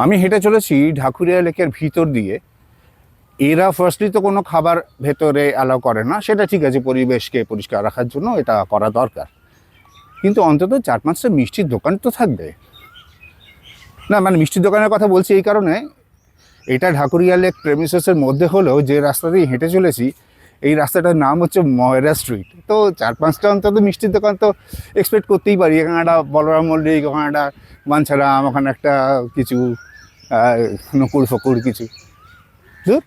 আমি হেঁটে চলেছি ঢাকুরিয়া লেকের ভিতর দিয়ে। এরা ফার্স্টলি তো কোনো খাবার ভেতরে অ্যালাউ করে না, সেটা ঠিক আছে, পরিবেশকে পরিষ্কার রাখার জন্য এটা করা দরকার। কিন্তু অন্তত 4-5টা মিষ্টির দোকান তো থাকবে না। মানে মিষ্টির দোকানের কথা বলছি এই কারণে, এটা ঢাকুরিয়া লেক প্রেমিসেসের মধ্যে হলেও যে রাস্তা দিয়ে হেঁটে চলেছি এই রাস্তাটার নাম হচ্ছে ময়রা স্ট্রিট। তো 4-5টা অন্তত মিষ্টির দোকান তো এক্সপেক্ট করতেই পারি। এখানে একটা বলরাম মল্লিক, ওখানে একটা বাঞ্ছারাম, ওখানে একটা কিছু নকুল ফকুর কিছু ধুর।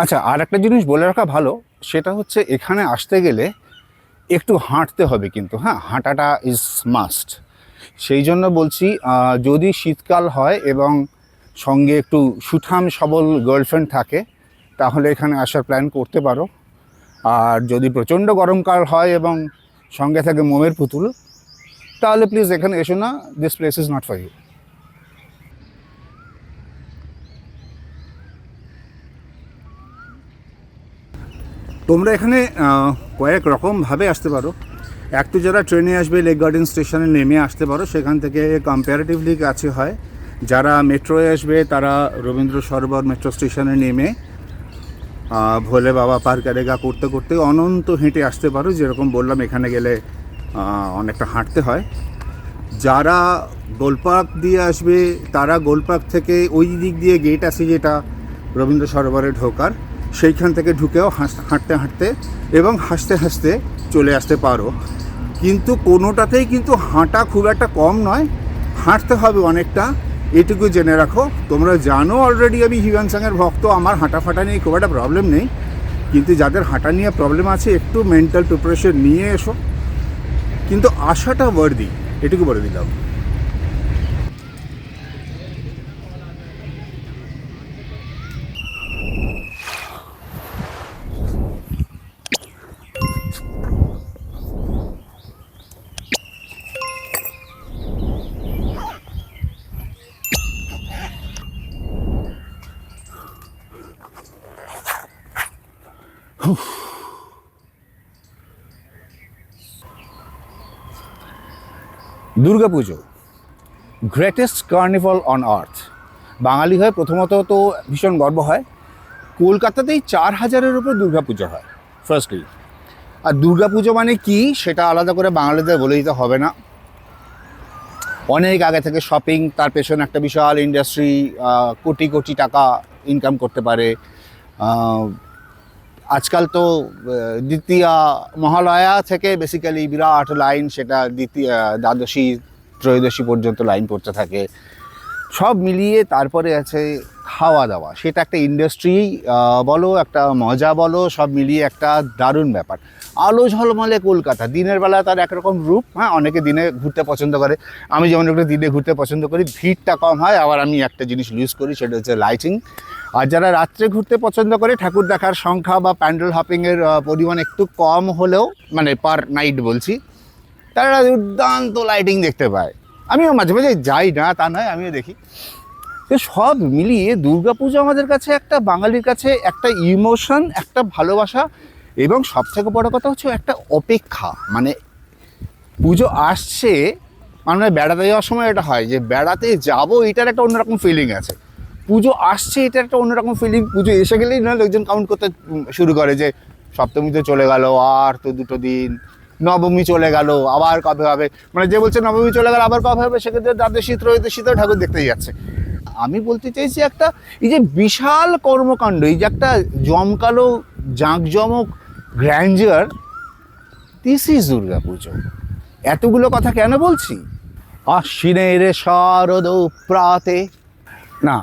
আচ্ছা, আর একটা জিনিস বলে রাখা ভালো, সেটা হচ্ছে এখানে আসতে গেলে একটু হাঁটতে হবে কিন্তু, হ্যাঁ, হাঁটাটা ইজ মাস্ট। সেই জন্য বলছি, যদি শীতকাল হয় এবং সঙ্গে একটু সুঠাম সবল গার্লফ্রেন্ড থাকে তাহলে এখানে আসার প্ল্যান করতে পারো। আর যদি প্রচণ্ড গরমকাল হয় এবং সঙ্গে থাকে মোমের পুতুল, তাহলে প্লিজ এখানে এসো না, this place is not for you. তোমরা এখানে কয়েক রকমভাবে আসতে পারো। এক তো যারা ট্রেনে আসবে লেক গার্ডেন স্টেশনে নেমে আসতে পারো, সেখান থেকে কম্পারেটিভলি কাছে হয়। যারা মেট্রোয় আসবে তারা রবীন্দ্র সরোবর মেট্রো স্টেশনে নেমে ভোলে বাবা পার্ক এলাকা করতে করতে অনন্ত হেঁটে আসতে পারো। যেরকম বললাম, এখানে গেলে অনেকটা হাঁটতে হয়। যারা গোলপার্ক দিয়ে আসবে তারা গোলপার্ক থেকে ওই দিক দিয়ে গেট আছে যেটা রবীন্দ্র সরোবরে ঢোকার, সেইখান থেকে ঢুকেও হাঁটতে হাঁটতে এবং হাসতে হাসতে চলে আসতে পারো। কিন্তু কোনোটাতেই কিন্তু হাঁটা খুব একটা কম নয়, হাঁটতে হবে অনেকটা, এটুকু জেনে রাখো। তোমরা জানো অলরেডি আমি হিউয়ান সাংয়ের ভক্ত, আমার হাঁটা ফাটা নিয়ে খুব একটা প্রবলেম নেই। কিন্তু যাদের হাঁটা নিয়ে প্রবলেম আছে একটু মেন্টাল প্রিপারেশন নিয়ে এসো, কিন্তু আশাটা ওয়ার্দি, এটুকু বলে দিলাম। Durga Puja, greatest carnival on earth. বাঙালি হয়ে প্রথমত তো ভীষণ গর্ব হয়। কলকাতাতেই 4000-এর উপর দুর্গাপুজো হয় ফার্স্টলি। আর দুর্গাপুজো মানে কি সেটা আলাদা করে বাঙালিদের বলে দিতে হবে না। অনেক আগে থেকে শপিং, তার পেছনে একটা বিশাল ইন্ডাস্ট্রি, কোটি কোটি টাকা ইনকাম করতে পারে। আজকাল তো দ্বিতীয়া মহালয়া থেকে বেসিক্যালি বিরাট লাইন, সেটা দ্বিতীয় দ্বাদশী ত্রয়োদশী পর্যন্ত লাইন পড়তে থাকে। সব মিলিয়ে তারপরে আছে খাওয়া দাওয়া, সেটা একটা ইন্ডাস্ট্রি বলো, একটা মজা বলো, সব মিলিয়ে একটা দারুণ ব্যাপার। আলো ঝলমলে কলকাতা, দিনের বেলা তার একরকম রূপ। হ্যাঁ, অনেকে দিনে ঘুরতে পছন্দ করে, আমি যেমন একটু দিনে ঘুরতে পছন্দ করি, ভিড়টা কম হয়। আবার আমি একটা জিনিস ইউজ করি, সেটা হচ্ছে লাইটিং। আর যারা রাত্রে ঘুরতে পছন্দ করে, ঠাকুর দেখার সংখ্যা বা প্যান্ডেল হপিংয়ের পরিমাণ একটু কম হলেও, মানে পার নাইট বলছি, তারা দুর্দান্ত লাইটিং দেখতে পায়। আমিও মাঝে মাঝে যাই না তা নয়, আমিও দেখি। তো সব মিলিয়ে দুর্গাপুজো আমাদের কাছে একটা, বাঙালির কাছে একটা ইমোশন, একটা ভালোবাসা, এবং সবথেকে বড় কথা হচ্ছে একটা অপেক্ষা। মানে পুজো আসছে, মানে বেড়াতে যাওয়ার সময় এটা হয় যে বেড়াতে যাব, এটার একটা অন্যরকম ফিলিং আছে। পুজো আসছে, এটার একটা অন্যরকম ফিলিং। পুজো এসে গেলেই না লোকজন কাউন্ট করতে শুরু করে যে সপ্তমী তো চলে গেল, আর তো 2 দিন, নবমী চলে গেল, আবার কবে হবে। মানে যে বলছে নবমী চলে গেল আবার কবে হবে, সেক্ষেত্রে দ্বাদশী ত্রয়োদশীতেও ঠাকুর দেখতেই যাচ্ছে। আমি বলতে চাইছি, একটা এই যে বিশাল কর্মকাণ্ড, এই যে একটা জমকালো জাঁকজমক গ্র্যান্ডিয়ার, দিস ইজ দুর্গা পুজো। এতগুলো কথা কেন বলছি? আশ্বিনের শারদ প্রাতে, না,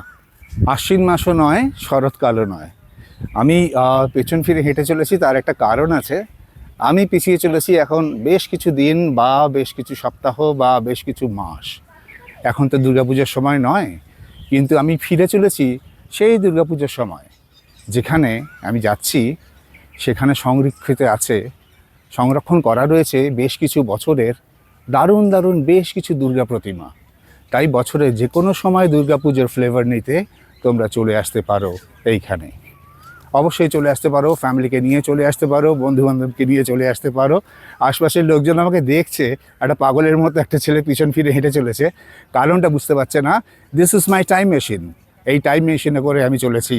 আশ্বিন মাসও নয়, শরৎকালও নয়। আমি পেছন ফিরে হেঁটে চলেছি, তার একটা কারণ আছে। আমি পিছিয়ে চলেছি এখন বেশ কিছু দিন বা বেশ কিছু সপ্তাহ বা বেশ কিছু মাস। এখন তো দুর্গাপুজোর সময় নয়, কিন্তু আমি ফিরে চলেছি সেই দুর্গাপুজোর সময়, যেখানে আমি যাচ্ছি সেখানে সংরক্ষিত আছে, সংরক্ষণ করা রয়েছে বেশ কিছু বছরের দারুণ দারুণ বেশ কিছু দুর্গা প্রতিমা। তাই বছরে যে কোনো সময় দুর্গাপুজোর ফ্লেভার নিতে তোমরা চলে আসতে পারো এইখানে। অবশ্যই চলে আসতে পারো, ফ্যামিলিকে নিয়ে চলে আসতে পারো, বন্ধুবান্ধবকে নিয়ে চলে আসতে পারো। আশপাশের লোকজন আমাকে দেখছে, একটা পাগলের মতো একটা ছেলে পিছন ফিরে হেঁটে চলেছে, কারণটা বুঝতে পারছে না। This is my time machine. এই টাইম মেশিনে করে আমি চলেছি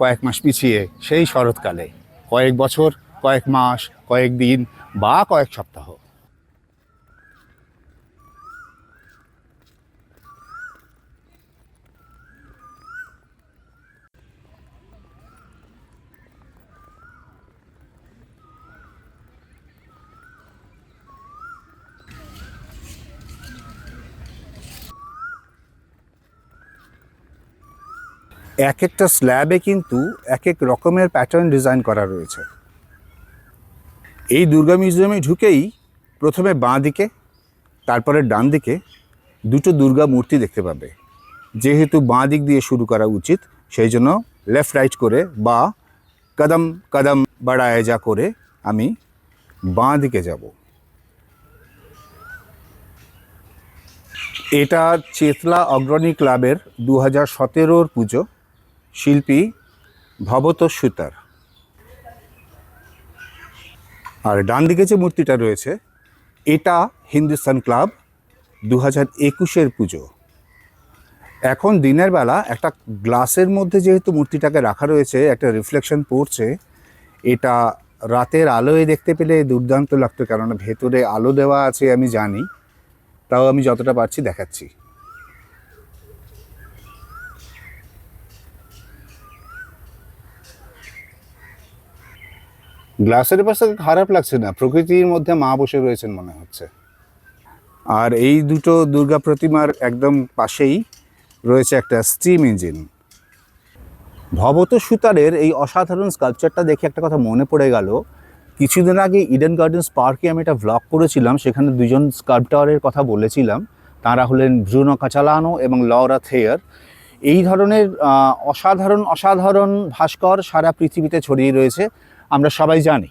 কয়েক মাস পিছিয়ে সেই শরৎকালে, কয়েক বছর, কয়েক মাস, কয়েক দিন বা কয়েক সপ্তাহ। এক একটা স্ল্যাবে কিন্তু এক এক রকমের প্যাটার্ন ডিজাইন করা রয়েছে। এই দুর্গা মিউজিয়ামে ঢুকেই প্রথমে বাঁ দিকে, তারপরে ডান দিকে দুটো দুর্গা মূর্তি দেখতে পাবে। যেহেতু বাঁ দিক দিয়ে শুরু করা উচিত, সেই জন্য লেফট রাইট করে বা কদম কদম বাড়ায় যা করে আমি বাঁ দিকে যাব। এটা চেতলা অগ্রণী ক্লাবের 2017 পুজো, শিল্পী ভবতোষ সুতার। আর ডান দিকে যে মূর্তিটা রয়েছে এটা হিন্দুস্তান ক্লাব 2021 পুজো। এখন দিনের বেলা একটা গ্লাসের মধ্যে যেহেতু মূর্তিটাকে রাখা রয়েছে, একটা রিফ্লেকশন পড়ছে, এটা রাতের আলোয় দেখতে পেলে দুর্দান্ত লাগতো, কারণ ভেতরে আলো দেওয়া আছে আমি জানি, তাও আমি যতটা পারছি দেখাচ্ছি। গ্লাসের পাশে খারাপ লাগছে না, প্রকৃতির মধ্যে মা বসে রয়েছেন মনে হচ্ছে। আর এই দুটো দুর্গা প্রতিমার একদম পাশেই রয়েছে একটা স্টিম ইঞ্জিন। ভবতোষ সুতারের এই অসাধারণ স্কাল্পচারটা দেখে একটা কথা মনে পড়ে গেল। কিছুদিন আগে ইডেন গার্ডেন্স পার্কে আমি একটা ভ্লগ করেছিলাম, সেখানে দুজন স্কাল্পটারের কথা বলেছিলাম। তারা হলেন ব্রুনো কাচালানো এবং লরা থেয়ার। এই ধরনের অসাধারণ অসাধারণ ভাস্কর সারা পৃথিবীতে ছড়িয়ে রয়েছে, আমরা সবাই জানি।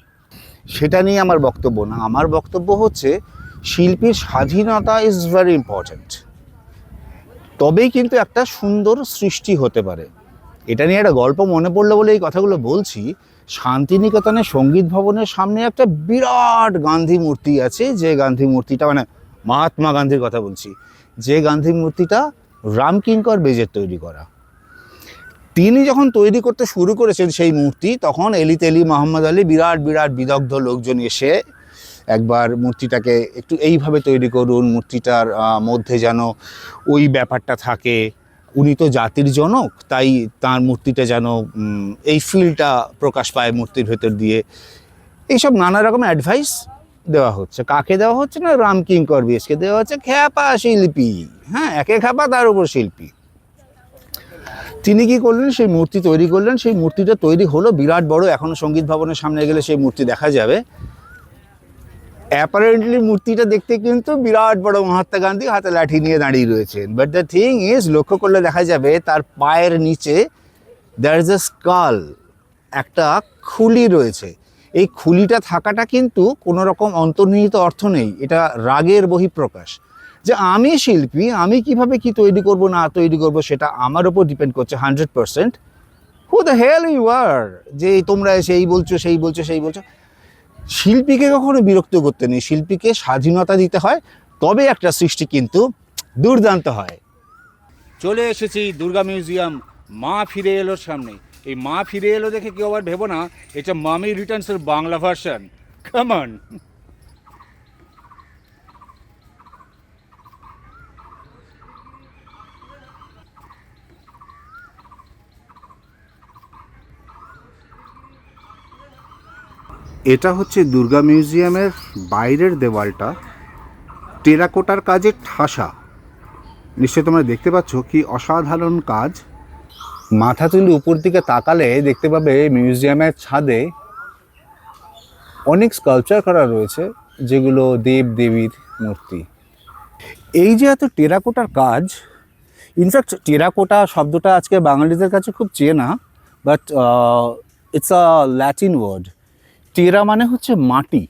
সেটা নিয়ে আমার বক্তব্য না, আমার বক্তব্য হচ্ছে শিল্পীর স্বাধীনতা ইজ ভেরি ইম্পর্ট্যান্ট, তবেই কিন্তু একটা সুন্দর সৃষ্টি হতে পারে। এটা নিয়ে একটা গল্প মনে পড়লো বলে এই কথাগুলো বলছি। শান্তিনিকেতনের সঙ্গীত ভবনের সামনে একটা বিরাট গান্ধী মূর্তি আছে, যে গান্ধী মূর্তিটা, মানে মহাত্মা গান্ধীর কথা বলছি, যে গান্ধী মূর্তিটা রামকিঙ্কর বেজের তৈরি করা। তিনি যখন তৈরি করতে শুরু করেছেন সেই মূর্তি, তখন এলি তেলি মোহাম্মদ আলী বিরাট বিরাট বিদগ্ধ লোকজন এসে একবার মূর্তিটাকে একটু এইভাবে তৈরি করুন, মূর্তিটার মধ্যে যেন ওই ব্যাপারটা থাকে, উনি তো জাতির জনক, তাই তার মূর্তিটা যেন এই ফিলটা প্রকাশ পায় মূর্তির ভেতর দিয়ে। এইসব নানা রকম অ্যাডভাইস দেওয়া হচ্ছে। কাকে দেওয়া হচ্ছে না, রামকিঙ্কর বেজকে দেওয়া হচ্ছে, খ্যাপা শিল্পী। হ্যাঁ, একে খ্যাপা, তার উপর শিল্পী। তিনি কি করলেন, সেই মূর্তি তৈরি করলেন। সেই মূর্তিটা তৈরি হলো বিরাট বড়, এখনো সঙ্গীত ভবনের সামনে গেলে সেই মূর্তি দেখা যাবে। অ্যাপারেন্টলি মূর্তিটা দেখতে কিন্তু বিরাট বড় মহাত্মা গান্ধী হাতে লাঠি নিয়ে দাঁড়িয়ে রয়েছেন, বাট দ্য থিং ইজ, লক্ষ্য করলে দেখা যাবে তার পায়ের নিচে দ্যার ইজ এ স্কাল, একটা খুলি রয়েছে। এই খুলিটা থাকাটা কিন্তু কোনো রকম অন্তর্নিহিত অর্থ নেই, এটা রাগের বহিঃপ্রকাশ, যে আমি শিল্পী, আমি কিভাবে কি তৈরি করব না তৈরি করব সেটা আমার ওপর ডিপেন্ড করছে 100%। হু দ্য হেল ইউ আর, যে তোমরা এসে এই বলছো সেই বলছো সেই বলছো। শিল্পীকে কখনো বিরক্ত করতে নেই, শিল্পীকে স্বাধীনতা দিতে হয়, তবে একটা সৃষ্টি কিন্তু দুর্দান্ত হয়। চলে এসেছি দুর্গা মিউজিয়াম মা ফিরে এলোর সামনে। এই মা ফিরে এলো দেখে কেউ আবার ভেবো না এটা মামি রিটার্নসের বাংলা ভার্সন। Come on. এটা হচ্ছে দুর্গা মিউজিয়ামের বাইরের দেওয়ালটা, টেরাকোটার কাজে ঠাসা। নিশ্চয়ই তোমরা দেখতে পাচ্ছ কি অসাধারণ কাজ। মাথা তুলে উপর দিকে তাকালে দেখতে পাবে মিউজিয়ামের ছাদে অনেক স্কাল্পচার করা রয়েছে, যেগুলো দেব দেবীর মূর্তি। এই যে এত টেরাকোটার কাজ, ইনফ্যাক্ট টেরাকোটা শব্দটা আজকে বাঙালিদের কাছে খুব চেনা, but it's a Latin word. Terra মানে হচ্ছে মাটি,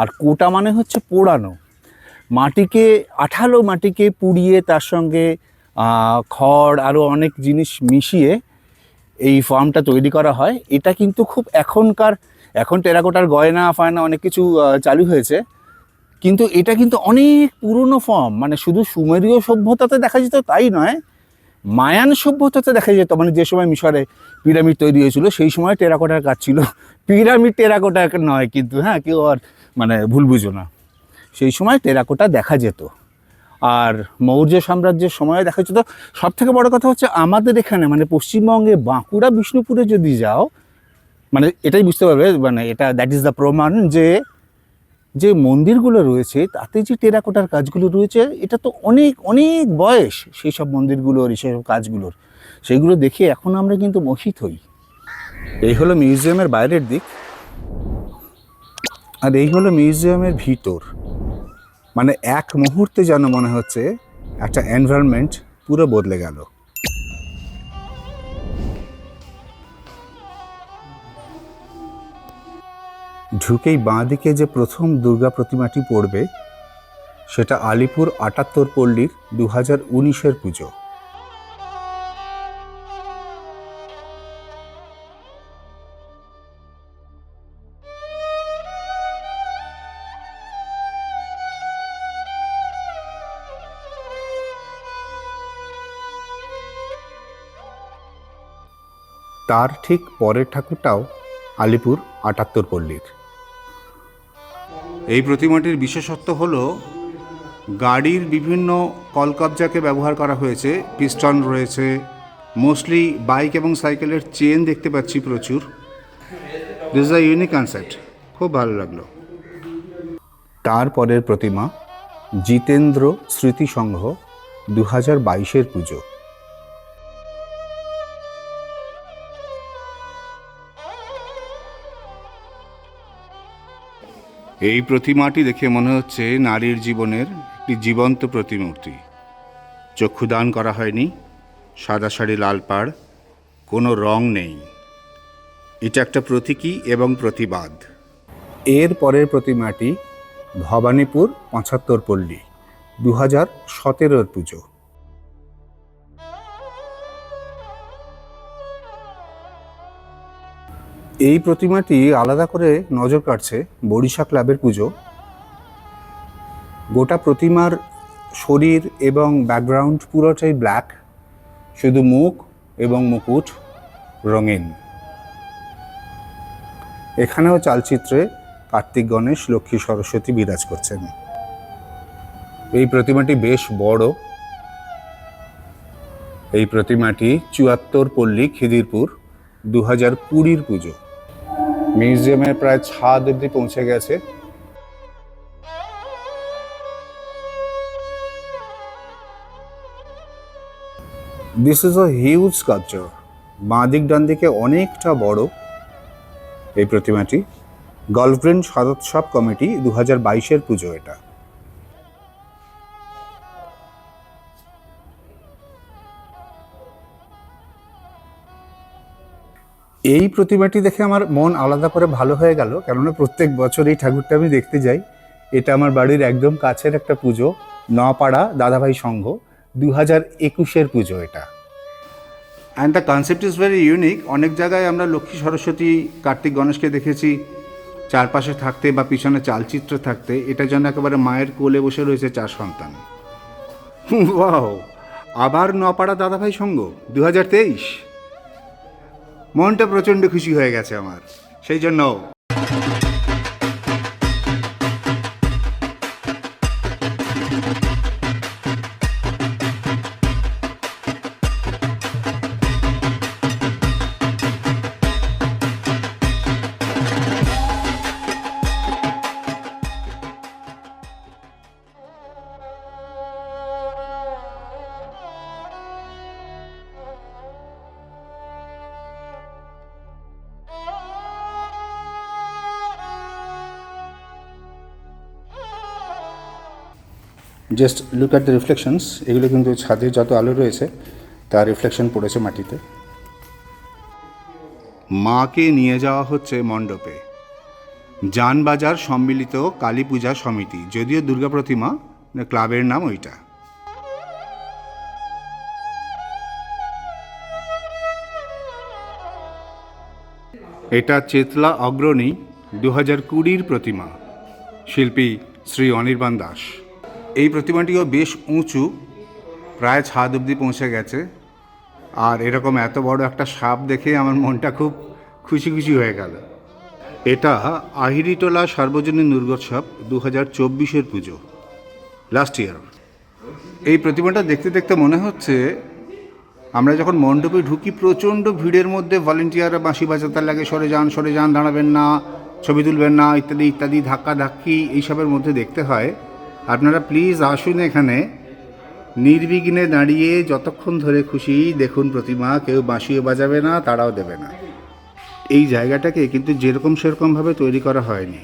আর কোটা মানে হচ্ছে পোড়ানো। মাটিকে, আঠালো মাটিকে পুড়িয়ে তার সঙ্গে খড় আরও অনেক জিনিস মিশিয়ে এই ফর্মটা তৈরি করা হয়। এটা কিন্তু খুব এখন টেরাকোটার গয়না ফয়না অনেক কিছু চালু হয়েছে, কিন্তু এটা কিন্তু অনেক পুরনো ফর্ম। মানে শুধু সুমেরীয় সভ্যতাতে দেখা যেত তাই নয়, মায়ান সভ্যতাতে দেখা যেত। মানে যে সময় মিশরে পিরামিড তৈরি হয়েছিল সেই সময় টেরাকোটার কাজ ছিল। পিরামিড টেরাকোটা নয় কিন্তু, হ্যাঁ, কেউ আর মানে ভুল বুঝো না, সেই সময় টেরাকোটা দেখা যেত। আর মৌর্য সাম্রাজ্যের সময় দেখা যেত। সব থেকে বড় কথা হচ্ছে আমাদের এখানে মানে পশ্চিমবঙ্গে বাঁকুড়া বিষ্ণুপুরে যদি যাও, মানে এটাই বুঝতে পারবে, মানে এটা দ্যাট ইজ দ্য প্রমাণ যে যে মন্দিরগুলো রয়েছে তাতে যে টেরাকোটার কাজগুলো রয়েছে, এটা তো অনেক অনেক বয়স সেই সব মন্দিরগুলোর, সেই সব কাজগুলোর। সেইগুলো দেখে এখন আমরা কিন্তু মোহিত হই। এই হলো মিউজিয়ামের বাইরের দিক, আর এই হলো মিউজিয়ামের ভিতর। মানে এক মুহূর্তে যেন মনে হচ্ছে একটা এনভায়রনমেন্ট পুরো বদলে গেল। ঢুকেই বাঁ দিকে যে প্রথম দুর্গা প্রতিমাটি পড়বে সেটা আলিপুর ৭৮ পল্লীর ২০১৯-এর পুজো। তার ঠিক পরের ঠাকুরটাও আলিপুর ৭৮ পল্লীর। এই প্রতিমাটির বিশেষত্ব হলো গাড়ির বিভিন্ন কলকবজাকে ব্যবহার করা হয়েছে। পিস্টন রয়েছে, মোস্টলি বাইক এবং সাইকেলের চেন দেখতে পাচ্ছি প্রচুর। This is a unique concept, খুব ভালো লাগলো। তারপরের প্রতিমা জিতেন্দ্র স্মৃতি সংঘ ২০২২-এর পুজো। এই প্রতিমাটি দেখে মনে হচ্ছে নারীর জীবনের একটি জীবন্ত প্রতিমূর্তি। চক্ষুদান করা হয়নি, সাদা শাড়ি, লাল পাড়, কোনো রং নেই। এটা একটা প্রতীকী এবং প্রতিবাদ। এর পরের প্রতিমাটি ভবানীপুর ৭৫ পল্লী ২০১৭-এর পুজো। এই প্রতিমাটি আলাদা করে নজর কাটছে বরিশা ক্লাবের পুজো। গোটা প্রতিমার শরীর এবং ব্যাকগ্রাউন্ড পুরোটাই ব্ল্যাক, শুধু মুখ এবং মুকুট রঙিন। এখানেও চালচিত্রে কার্তিক, গণেশ, লক্ষ্মী, সরস্বতী বিরাজ করছেন। এই প্রতিমাটি বেশ বড়। এই প্রতিমাটি ৭৪ পল্লী খিদিরপুর ২০২০-এর পুজো। মিউজিয়ামের প্রায় ছাদ অবধি পৌঁছে গেছে। This is a huge sculpture. বাঁ দিক ডান দিকে অনেকটা বড় এই প্রতিমাটি। গলফগ্রিন শারদোৎসব কমিটি ২০২২-এর পুজো এটা। এই প্রতিমাটি দেখে আমার মন আলাদা করে ভালো হয়ে গেল, কেননা প্রত্যেক বছর এই ঠাকুরটা আমি দেখতে যাই। এটা আমার বাড়ির একদম কাছের একটা পুজো, নপাড়া দাদাভাই সংঘ ২০২১-এর পুজো এটা। And the concept is very unique. অনেক জায়গায় আমরা লক্ষ্মী, সরস্বতী, কার্তিক, গণেশকে দেখেছি চারপাশে থাকতে বা পিছনে চালচিত্র থাকতে। এটা যেন একেবারে মায়ের কোলে বসে রয়েছে ৪ সন্তান। ওয়াও! আবার নপাড়া দাদাভাই সংঘ ২০২৩। মনটা প্রচণ্ড খুশি হয়ে গেছে আমার, সেই জন্য। Just look at the reflections. এগুলো কিন্তু ছাদে যত আলো রয়েছে তার রিফ্লেকশন পড়েছে মাটিতে। মাকে নিয়ে যাওয়া হচ্ছে মণ্ডপে। জানবাজার সম্মিলিত কালী পূজা সমিতি, যদিও দুর্গা প্রতিমা, ক্লাবের নাম ওইটা। এটা চেতলা অগ্রণী 2020 প্রতিমা, শিল্পী শ্রী অনির্বাণ দাস। এই প্রতিমাটিও বেশ উঁচু, প্রায় ছাদ অবধি পৌঁছে গেছে। আর এরকম এত বড় একটা সাপ দেখে আমার মনটা খুব খুশি খুশি হয়ে গেল। এটা আহিরিটোলা সার্বজনীন দুর্গোৎসব 2024-এর পুজো, লাস্ট ইয়ার। এই প্রতিমাটা দেখতে দেখতে মনে হচ্ছে আমরা যখন মণ্ডপে ঢুকি প্রচণ্ড ভিড়ের মধ্যে ভলেন্টিয়াররা বাঁশি বাজাতে লাগে, সরে যান, দাঁড়াবেন না, ছবি তুলবেন না, ইত্যাদি ইত্যাদি, ধাক্কা ধাক্কি এইসবের মধ্যে দেখতে হয়। আপনারা প্লিজ আসুন এখানে, নির্বিঘ্নে দাঁড়িয়ে যতক্ষণ ধরে খুশি দেখুন প্রতিমা। কেউ বাঁশিও বাজাবে না, তাড়াও দেবে না। এই জায়গাটাকে কিন্তু যেরকম সেরকমভাবে তৈরি করা হয়নি।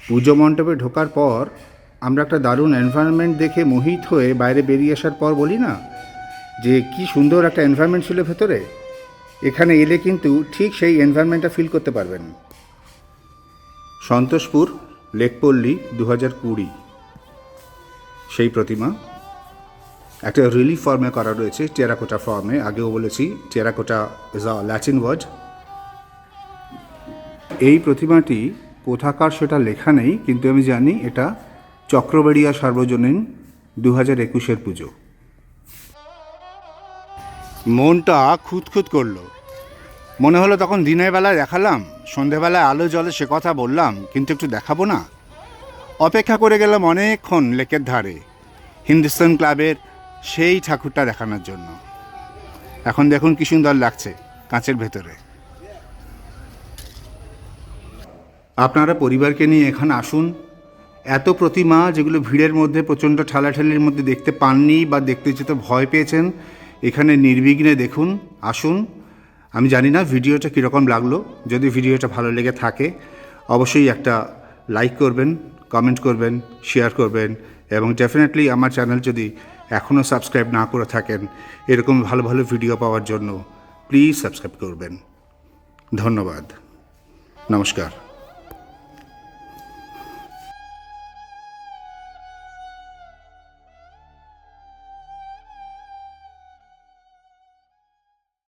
পুজো মণ্ডপে ঢোকার পর আমরা একটা দারুণ এনভায়রনমেন্ট দেখে মোহিত হয়ে বাইরে বেরিয়ে আসার পর বলি না যে কি সুন্দর একটা এনভায়রনমেন্ট ছিল ভেতরে। এখানে এলে কিন্তু ঠিক সেই এনভায়রনমেন্টটা ফিল করতে পারবেন। সন্তোষপুর লেকপল্লী 2020 সেই প্রতিমা একটা রিলিফ ফর্মে করা রয়েছে, টেরাকোটা ফর্মে। আগেও বলেছি terracotta is a Latin word. এই প্রতিমাটি কোথাকার সেটা লেখা নেই, কিন্তু আমি জানি এটা চক্রবেড়িয়া সার্বজনীন 2021-এর পুজো। মনটা খুঁতখুত করলো। মনে হলো তখন দিনের বেলায় দেখালাম, সন্ধেবেলায় আলো জলে সে কথা বললাম, কিন্তু একটু দেখাবো না। অপেক্ষা করে গেলাম অনেকক্ষণ লেকের ধারে হিন্দুস্তান ক্লাবের সেই ঠাকুরটা দেখানোর জন্য। এখন দেখুন কি সুন্দর লাগছে কাঁচের ভেতরে। আপনারা পরিবারকে নিয়ে এখানে আসুন। এত প্রতিমা যেগুলো ভিড়ের মধ্যে প্রচণ্ড ঠেলাঠেলির মধ্যে দেখতে পাননি বা দেখতে যেতে ভয় পেয়েছেন, এখানে নির্বিঘ্নে দেখুন, আসুন। আমি জানি না ভিডিওটা কীরকম লাগলো। যদি ভিডিওটা ভালো লেগে থাকে অবশ্যই একটা লাইক করবেন, কমেন্ট করবেন, শেয়ার করবেন, এবং ডেফিনেটলি আমার চ্যানেল যদি এখনও সাবস্ক্রাইব না করে থাকেন এরকম ভালো ভালো ভিডিও পাওয়ার জন্য প্লিজ সাবস্ক্রাইব করবেন। ধন্যবাদ, নমস্কার।